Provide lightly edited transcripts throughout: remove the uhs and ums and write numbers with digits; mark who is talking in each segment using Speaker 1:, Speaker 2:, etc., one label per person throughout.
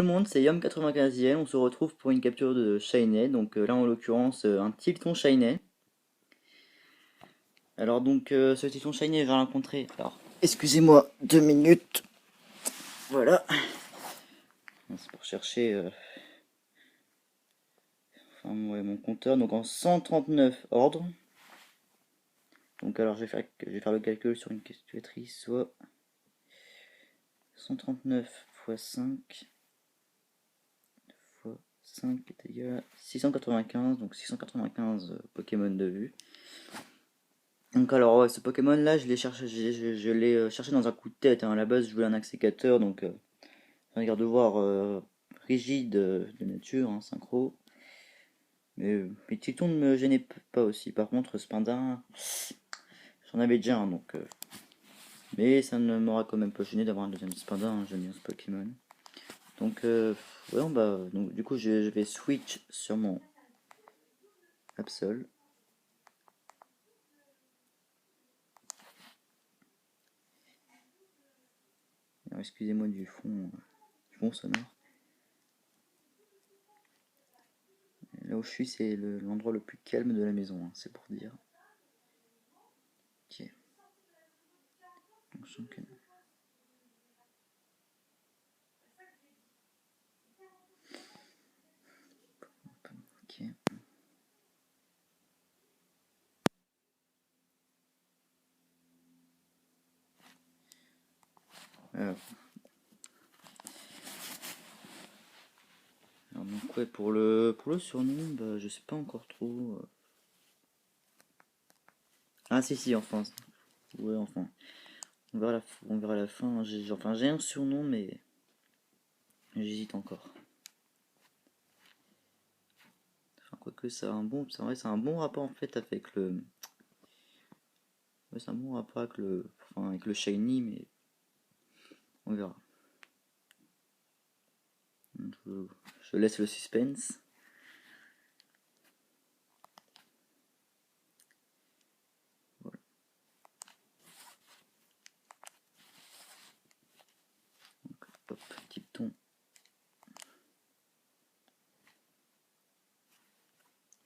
Speaker 1: Tout le monde, c'est Yom95iel, on se retrouve pour une capture de Shiny, donc là en l'occurrence un Tilton Shiny. Alors donc ce Tilton Shiny, je vais rencontrer. Alors, excusez-moi 2 minutes. Voilà. C'est pour chercher ouais, mon compteur, donc en 139 ordres. Donc alors je vais faire le calcul sur une calculatrice, soit 139 x 5 fois 5 est égal à 695, donc 695 Pokémon de vue. Donc alors ouais, ce Pokémon là je l'ai cherché, je l'ai cherché dans un coup de tête, hein. À la base je voulais un accécateur, donc un garde-voir rigide de nature, hein, synchro. Mais Titon ne me gênait pas aussi. Par contre Spindin, j'en avais déjà un, donc mais ça ne m'aura quand même pas gêné d'avoir un deuxième Spindin, hein. J'aime bien ce Pokémon. Donc ouais, donc du coup je vais switch sur mon Absol. Alors, excusez-moi du fond sonore. Là où je suis, c'est l'endroit le plus calme de la maison, hein, c'est pour dire. Ok. Donc, ok. Alors, donc ouais, pour le surnom, bah, je sais pas encore trop. Ah si, enfin. Ouais, enfin. On verra à la fin, hein. J'ai un surnom, mais j'hésite encore. Enfin, quoique c'est vrai, c'est un bon rapport en fait avec le. Ouais, c'est un bon rapport avec le shiny, mais on verra. Je, je laisse le suspense. Voilà. Donc, hop, petit ton.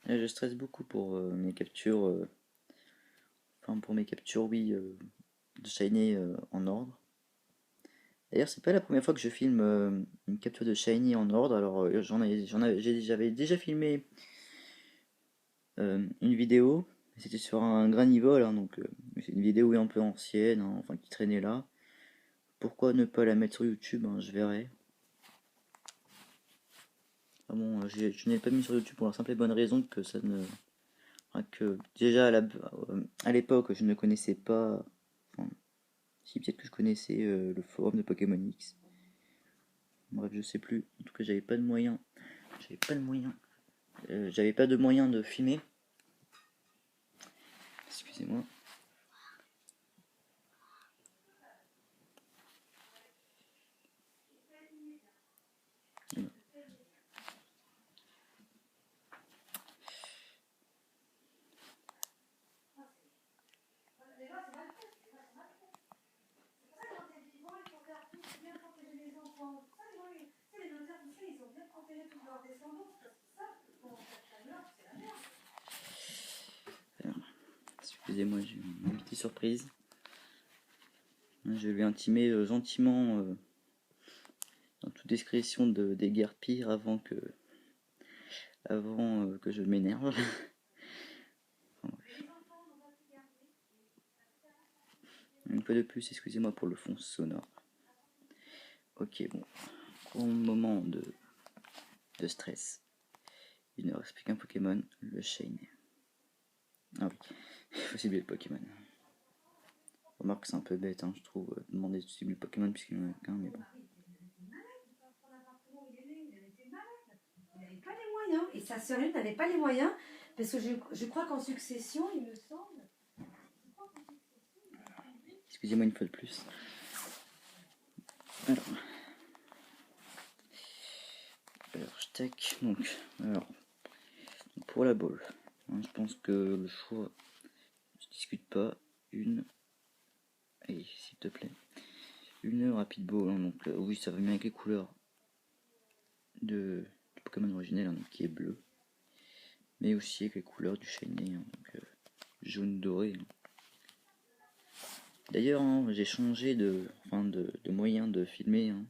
Speaker 1: Et je stresse beaucoup pour mes captures. Enfin, pour mes captures, oui, de shiny en ordre. D'ailleurs, c'est pas la première fois que je filme une capture de shiny en ordre. Alors, j'avais déjà filmé une vidéo. C'était sur un Granivol, hein, donc c'est une vidéo un peu ancienne, hein, enfin qui traînait là. Pourquoi ne pas la mettre sur YouTube, hein, je verrai. Ah bon, je n'ai pas mis sur YouTube pour la simple et bonne raison que ça ne, enfin, que déjà à l'époque je ne connaissais pas. Enfin, si peut-être que je connaissais le forum de Pokémon X. Bref, je sais plus. En tout cas, j'avais pas de moyens. J'avais pas de moyens. J'avais pas de moyens de filmer. Excusez-moi. Alors, excusez-moi, j'ai une invitée surprise. Je vais intimer gentiment, en toute discrétion, de déguerpir avant que je m'énerve. Enfin, une fois de plus, excusez-moi pour le fond sonore. Ok, bon, pour le moment de stress, il ne reste plus qu'un Pokémon, le Shiny. Ah oui, il faut cibler le Pokémon. Remarque, c'est un peu bête, hein, je trouve, de demander de cibler le Pokémon puisqu'il n'y en a qu'un, mais bon.
Speaker 2: Il n'avait pas les moyens. Et sa sœur n'avait pas les moyens. Parce que je crois qu'en succession, il me semble.
Speaker 1: Excusez-moi une fois de plus. Alors, je tac, donc, alors, pour la balle, hein, je pense que le choix, je discute pas. Allez, s'il te plaît, une rapide ball, hein, donc oui, ça va bien avec les couleurs. du Pokémon originel, hein, donc, qui est bleu. Mais aussi avec les couleurs du shiny, hein, donc jaune doré. Hein. D'ailleurs, hein, j'ai changé de moyen de filmer. Hein.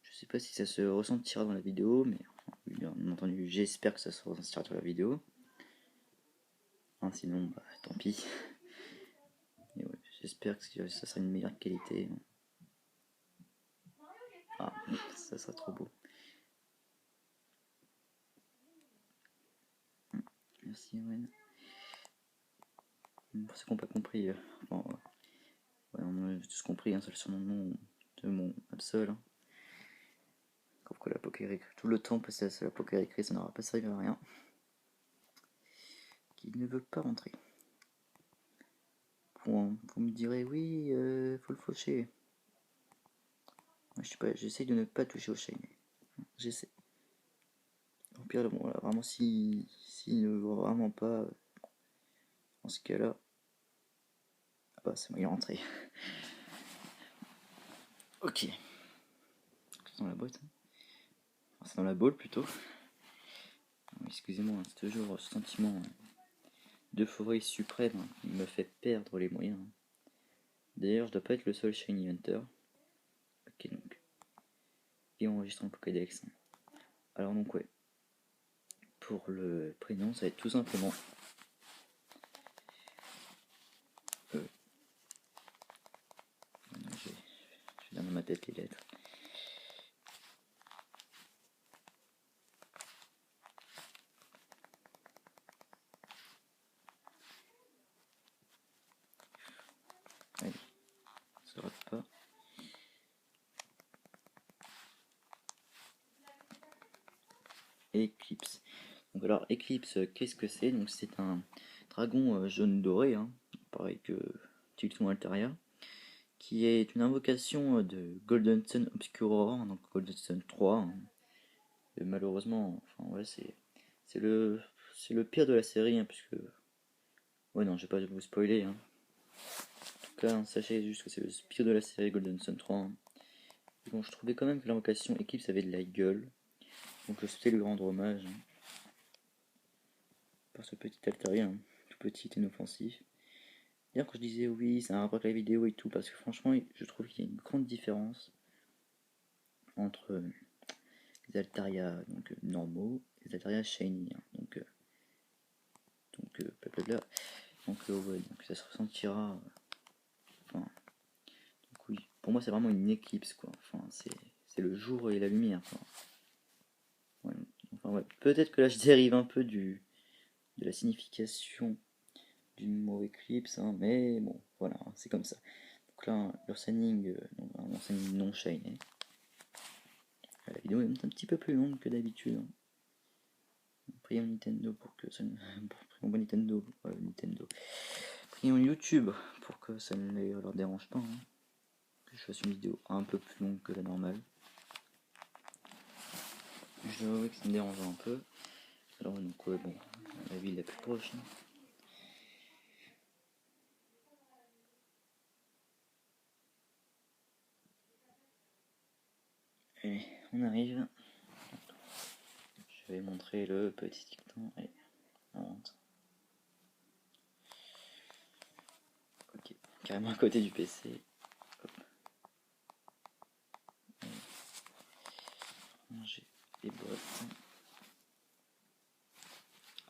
Speaker 1: Je sais pas si ça se ressentira dans la vidéo, mais bien entendu, j'espère que ça se ressentira dans la vidéo. Hein, sinon, bah, tant pis. Et ouais, j'espère que ça sera une meilleure qualité. Ah, ça sera trop beau. Merci, Owen. Pour ceux qui n'ont pas compris, ouais, on a tous compris, hein, c'est le surnom de mon Absol. Hein. Sauf que la Pokérécré, tout le temps passé à la Pokérécré, ça n'aura pas servi à rien. Qui ne veut pas rentrer. Bon, vous me direz, oui, faut le faucher. Je sais pas, j'essaie de ne pas toucher au shiny. J'essaie. Au pire, bon, là, vraiment, s'il ne veut vraiment pas, dans ce cas-là, ah bah, c'est moi, il est rentré. Ok. C'est dans la boîte. Hein. Enfin, c'est dans la boule plutôt. Excusez-moi, c'est toujours ce sentiment d'euphorie suprême hein, qui me fait perdre les moyens. Hein. D'ailleurs, je dois pas être le seul Shiny Hunter. Ok, donc. Et enregistrant le Pokédex. Hein. Alors, donc, ouais. Pour le prénom, ça va être tout simplement. J'ai bien dans ma tête les lettres. Allez, ça rate pas. Eclipse. Donc alors Eclipse, qu'est-ce que c'est? Donc c'est un dragon jaune doré, hein, pareil que Tilton Altaria, qui est une invocation de Golden Sun Obscuror, donc Golden Sun 3. Hein. Et malheureusement, enfin ouais, c'est le pire de la série, hein, puisque ouais non, je vais pas vous spoiler. Hein. En tout cas, hein, sachez juste que c'est le pire de la série Golden Sun 3. Hein. Bon, je trouvais quand même que l'invocation Eclipse avait de la gueule, donc je souhaitais lui rendre hommage. Hein. Par ce petit Altaria, hein, tout petit et inoffensif. D'ailleurs, quand je disais oui, ça a un rapport avec la vidéo et tout, parce que franchement, je trouve qu'il y a une grande différence entre les Altaria donc, normaux et les Altaria shiny. Hein, donc, blablabla. Donc, ouais, donc ça se ressentira. Enfin, donc oui, pour moi, c'est vraiment une éclipse, quoi. Enfin, c'est le jour et la lumière, quoi. Ouais, enfin, ouais. Peut-être que là, je dérive un peu de la signification du mot éclipse, hein, mais bon, voilà, c'est comme ça. Donc là, l'Ursaning non shiny. La vidéo est un petit peu plus longue que d'habitude. Hein. Prions Nintendo pour que ça ne... Prions Nintendo. Prions YouTube pour que ça ne leur dérange pas. Hein. Que je fasse une vidéo un peu plus longue que la normale. Je dois avouer que ça me dérange un peu. Alors donc ouais, bon, la ville la plus proche. Hein. Allez, on arrive. Je vais montrer le petit dicton. Allez, on rentre. Ok, carrément à côté du PC. Hop. J'ai les boîtes.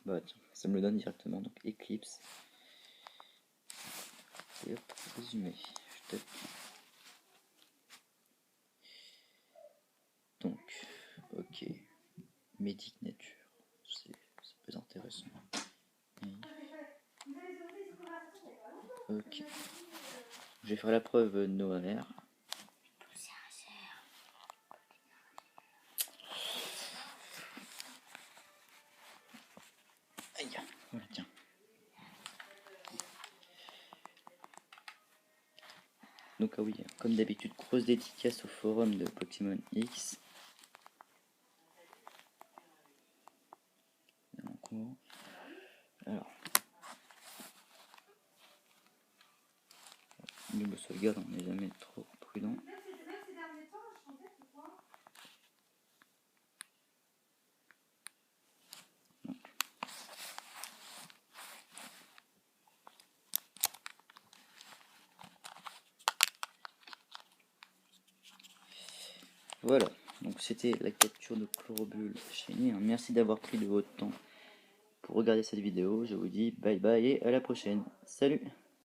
Speaker 1: Bah tiens, ça me le donne directement. Donc Eclipse. Et hop, résumé. Je tape. Donc, ok. Médic Nature. C'est plus intéressant. Ok. Je vais faire la preuve Noah vert. Aïe, voilà, tiens. Donc, ah oui, comme d'habitude, grosse dédicace au forum de Pokémon X. Alors, double sauvegarde, on n'est jamais trop prudent. Voilà, donc c'était la capture de Chlorobule shiny. Merci d'avoir pris de votre temps pour regarder cette vidéo. Je vous dis bye bye et à la prochaine. Salut!